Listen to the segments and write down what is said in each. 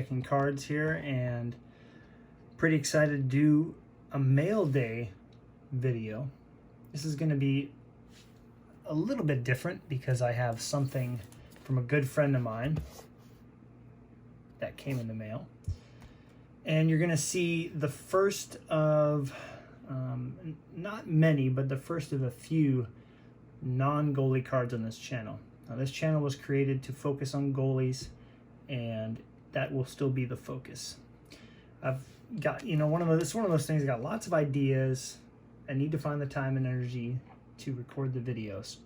checking cards here, and pretty excited to do a mail day video. This is going to be a little bit different because I have something from a good friend of mine that came in the mail. And you're going to see the first of, not many, but the first of a few non-goalie cards on this channel. Now, this channel was created to focus on goalies, and that will still be the focus. I've got, it's one of those things. I got lots of ideas. I need to find the time and energy to record the videos.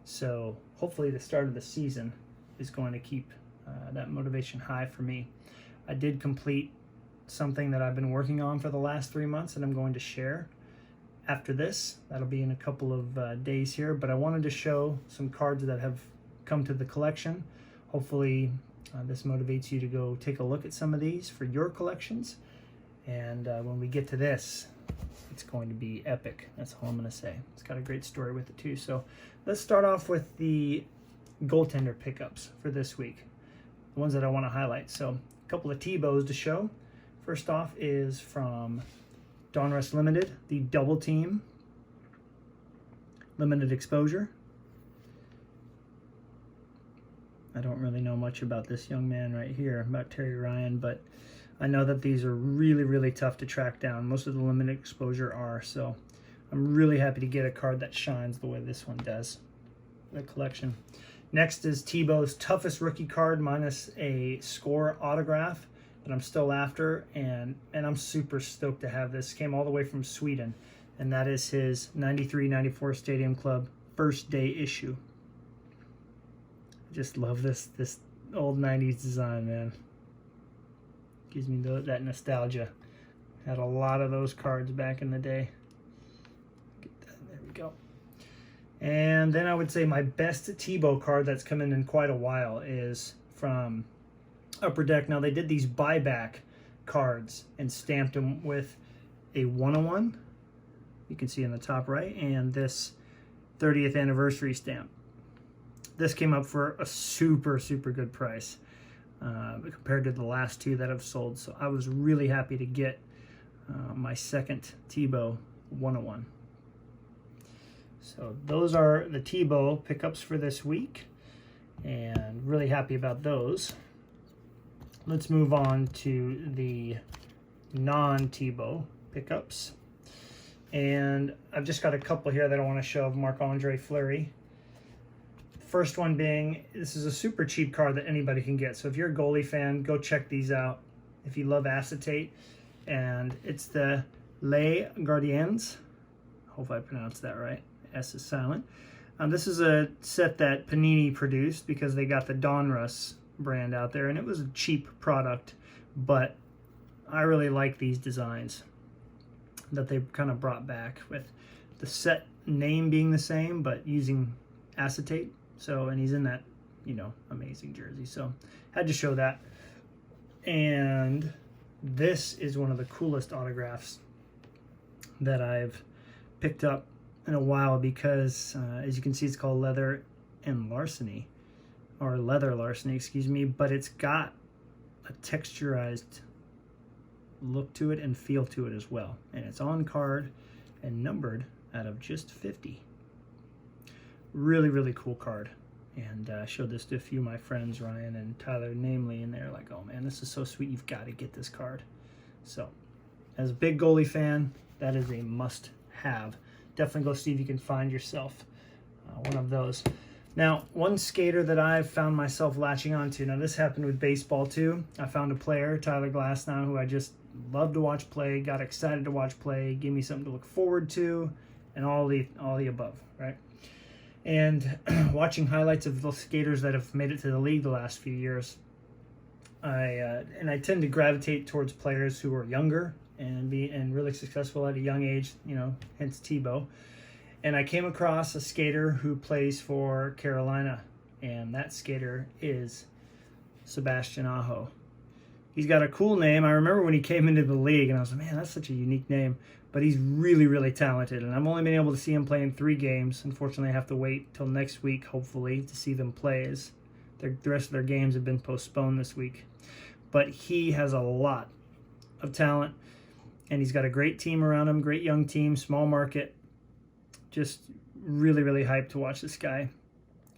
So hopefully the start of the season is going to keep that motivation high for me. I did complete something that I've been working on for the last 3 months, and I'm going to share after this. That'll be in a couple of days here, but I wanted to show some cards that have come to the collection. Hopefully this motivates you to go take a look at some of these for your collections, and when we get to this, it's going to be epic. That's all I'm going to say. It's got a great story with it too. So let's start off with the goaltender pickups for this week, the ones that I want to highlight. So a couple of Thiabults to show. First off is from Donruss Limited, the Double Team Limited Exposure. I don't really know much about this young man right here, about Terry Ryan, but I know that these are really, really tough to track down. Most of the limited exposure are, so I'm really happy to get a card that shines the way this one does, the collection. Next is Thiabults' toughest rookie card minus a score autograph that I'm still after, and I'm super stoked to have this. Came all the way from Sweden, and that is his 93-94 Stadium Club first day issue. I just love this old 90s design, man. Gives me that nostalgia. Had a lot of those cards back in the day. Get that, there we go. And then I would say my best Thiabout card that's come in quite a while is from Upper Deck. Now, they did these buyback cards and stamped them with a 101. You can see in the top right, and this 30th anniversary stamp. This came up for a super, super good price compared to the last two that I've sold. So I was really happy to get my second Thiabout 101. So those are the Thiabout pickups for this week, and really happy about those. Let's move on to the non-Thiabout pickups. And I've just got a couple here that I want to show of Marc-Andre Fleury. First one being, this is a super cheap card that anybody can get. So if you're a goalie fan, go check these out if you love acetate. And it's the Les Gardiens. Hope I pronounced that right. S is silent. This is a set that Panini produced because they got the Donruss brand out there, and it was a cheap product, but I really like these designs that they kind of brought back, with the set name being the same but using acetate. So, and he's in that, amazing jersey. So, had to show that. And this is one of the coolest autographs that I've picked up in a while because, as you can see, it's called Leather Larceny, excuse me, but it's got a texturized look to it and feel to it as well. And it's on card and numbered out of just 50. Really, really cool card. And I showed this to a few of my friends, Ryan and Tyler, namely, and they're like, oh man, this is so sweet, you've got to get this card. So, as a big goalie fan, that is a must-have. Definitely go see if you can find yourself one of those. Now, one skater that I've found myself latching onto, now this happened with baseball too. I found a player, Tyler Glasnow, who I just love to watch play, got excited to watch play, gave me something to look forward to, and all the above, right? And watching highlights of those skaters that have made it to the league the last few years, I tend to gravitate towards players who are younger and really successful at a young age, hence Thiabout. And I came across a skater who plays for Carolina, and that skater is Sebastian Aho. He's got a cool name. I remember when he came into the league, and I was like, man, that's such a unique name. But he's really, really talented, and I've only been able to see him play in 3 games. Unfortunately, I have to wait till next week, hopefully, to see them play, as the rest of their games have been postponed this week. but he has a lot of talent, and he's got a great team around him, great young team, small market. Just really, really hyped to watch this guy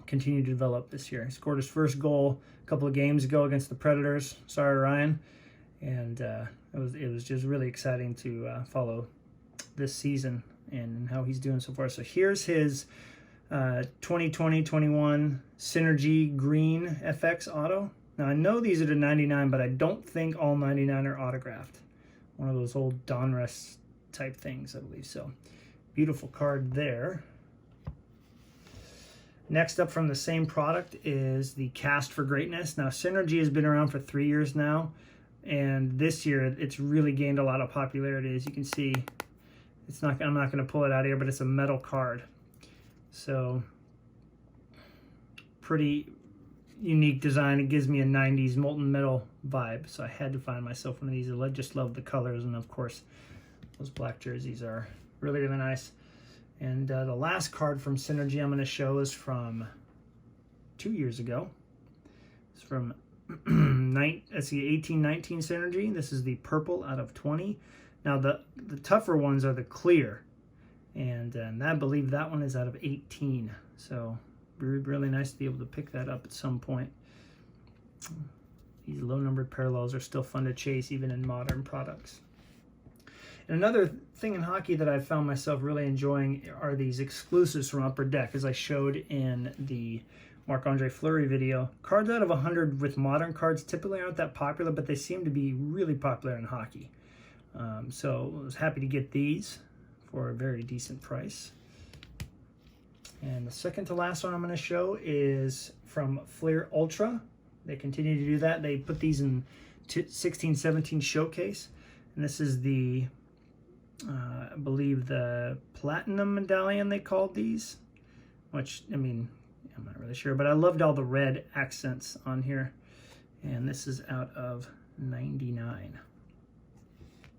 continue to develop this year. He scored his first goal a couple of games ago against the Predators. Sorry, Ryan. And it was just really exciting to follow this season and how he's doing so far. So here's his 2020-21 Synergy Green FX Auto. Now I know these are to 99, but I don't think all 99 are autographed. One of those old Donruss type things, I believe. So beautiful card there. Next up from the same product is the Cast for Greatness. Now Synergy has been around for 3 years now, and this year it's really gained a lot of popularity. As you can see, I'm not going to pull it out here, but it's a metal card. So pretty unique design. It gives me a 90s molten metal vibe, so I had to find myself one of these. I just love the colors, and of course those black jerseys are really, really nice. And the last card from Synergy I'm going to show is from 2 years ago. It's from 18-19 Synergy. This is the purple out of 20. Now the tougher ones are the clear, and I believe that one is out of 18. So really nice to be able to pick that up at some point. These low numbered parallels are still fun to chase even in modern products. And another thing in hockey that I've found myself really enjoying are these exclusives from Upper Deck, as I showed in the Marc-Andre Fleury video. Cards out of 100 with modern cards typically aren't that popular, but they seem to be really popular in hockey. So I was happy to get these for a very decent price. And the second to last one I'm going to show is from Fleer Ultra. They continue to do that. They put these in 16-17 showcase, and this is the I believe the platinum medallion they called these, which, I mean, I'm not really sure, but I loved all the red accents on here. And this is out of 99.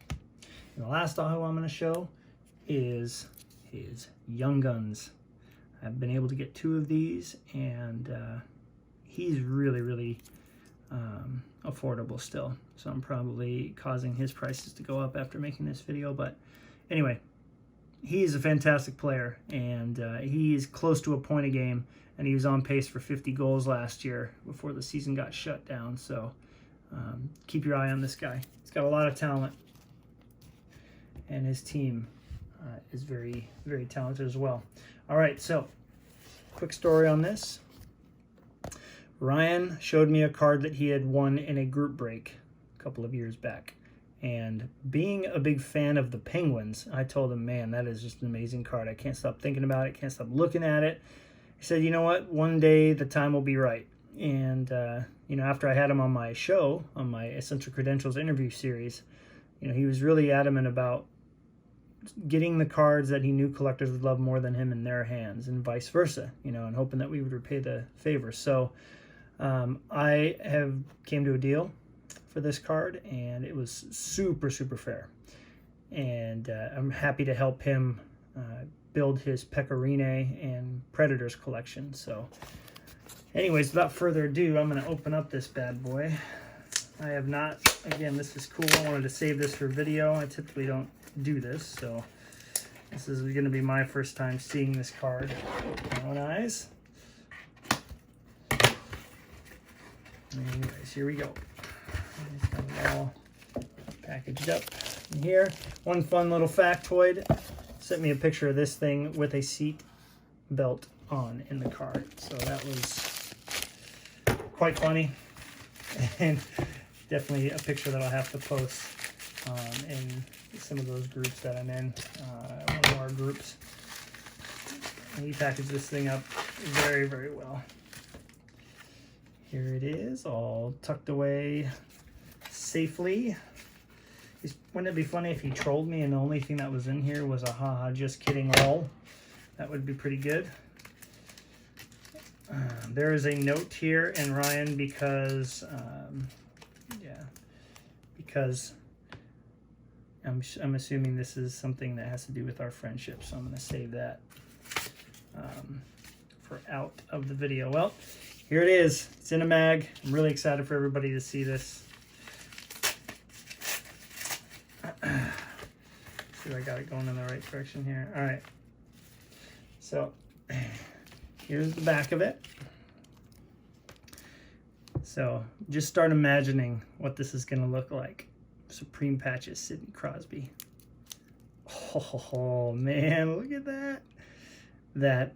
And the last Aho I'm going to show is his Young Guns. I've been able to get 2 of these, and he's really, really affordable still. So I'm probably causing his prices to go up after making this video. But anyway, he's a fantastic player, and he is close to a point a game, and he was on pace for 50 goals last year before the season got shut down. So keep your eye on this guy. He's got a lot of talent, and his team is very, very talented as well. All right, so quick story on this. Ryan showed me a card that he had won in a group break a couple of years back. And being a big fan of the Penguins, I told him, man, that is just an amazing card. I can't stop thinking about it, can't stop looking at it. He said, you know what, one day the time will be right. And, you know, after I had him on my show, on my Essential Credentials interview series, you know, he was really adamant about getting the cards that he knew collectors would love more than him in their hands, and vice versa, you know, and hoping that we would repay the favor. So I came to a deal for this card, and it was super, super fair. And I'm happy to help him build his Pecorine and Predators collection. So anyways, without further ado, I'm going to open up this bad boy. I have not, again, this is cool. I wanted to save this for video. I typically don't do this, so this is going to be my first time seeing this card with my own eyes. Anyways, here we go. Just got it all packaged up in here. One fun little factoid: sent me a picture of this thing with a seat belt on in the car, so that was quite funny, and definitely a picture that I'll have to post in some of those groups that I'm in, one of our groups. And he packaged this thing up very, very well. Here it is, all tucked away safely. Wouldn't it be funny if he trolled me and the only thing that was in here was a haha, just kidding lol? That would be pretty good. There is a note here, and Ryan, because I'm assuming this is something that has to do with our friendship, so I'm going to save that for out of the video. Well, here it is. It's in a mag. I'm really excited for everybody to see this. See if I got it going in the right direction here. All right. So here's the back of it. So just start imagining what this is going to look like. Supreme Patches, Sidney Crosby. Oh man, look at that. That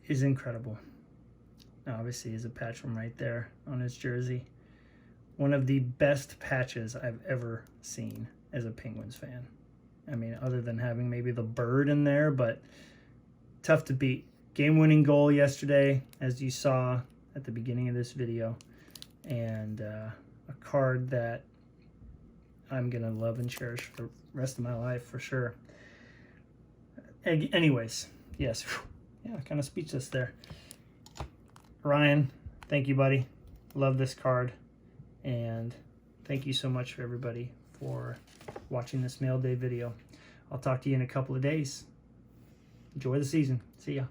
is incredible. Obviously, is a patch from right there on his jersey. One of the best patches I've ever seen as a Penguins fan. I mean, other than having maybe the bird in there, but tough to beat. Game-winning goal yesterday, as you saw at the beginning of this video. And a card that I'm going to love and cherish for the rest of my life, for sure. Anyways, yes. Yeah, kind of speechless there. Ryan, thank you, buddy. Love this card. And thank you so much for everybody for watching this mail day video. I'll talk to you in a couple of days. Enjoy the season. See ya.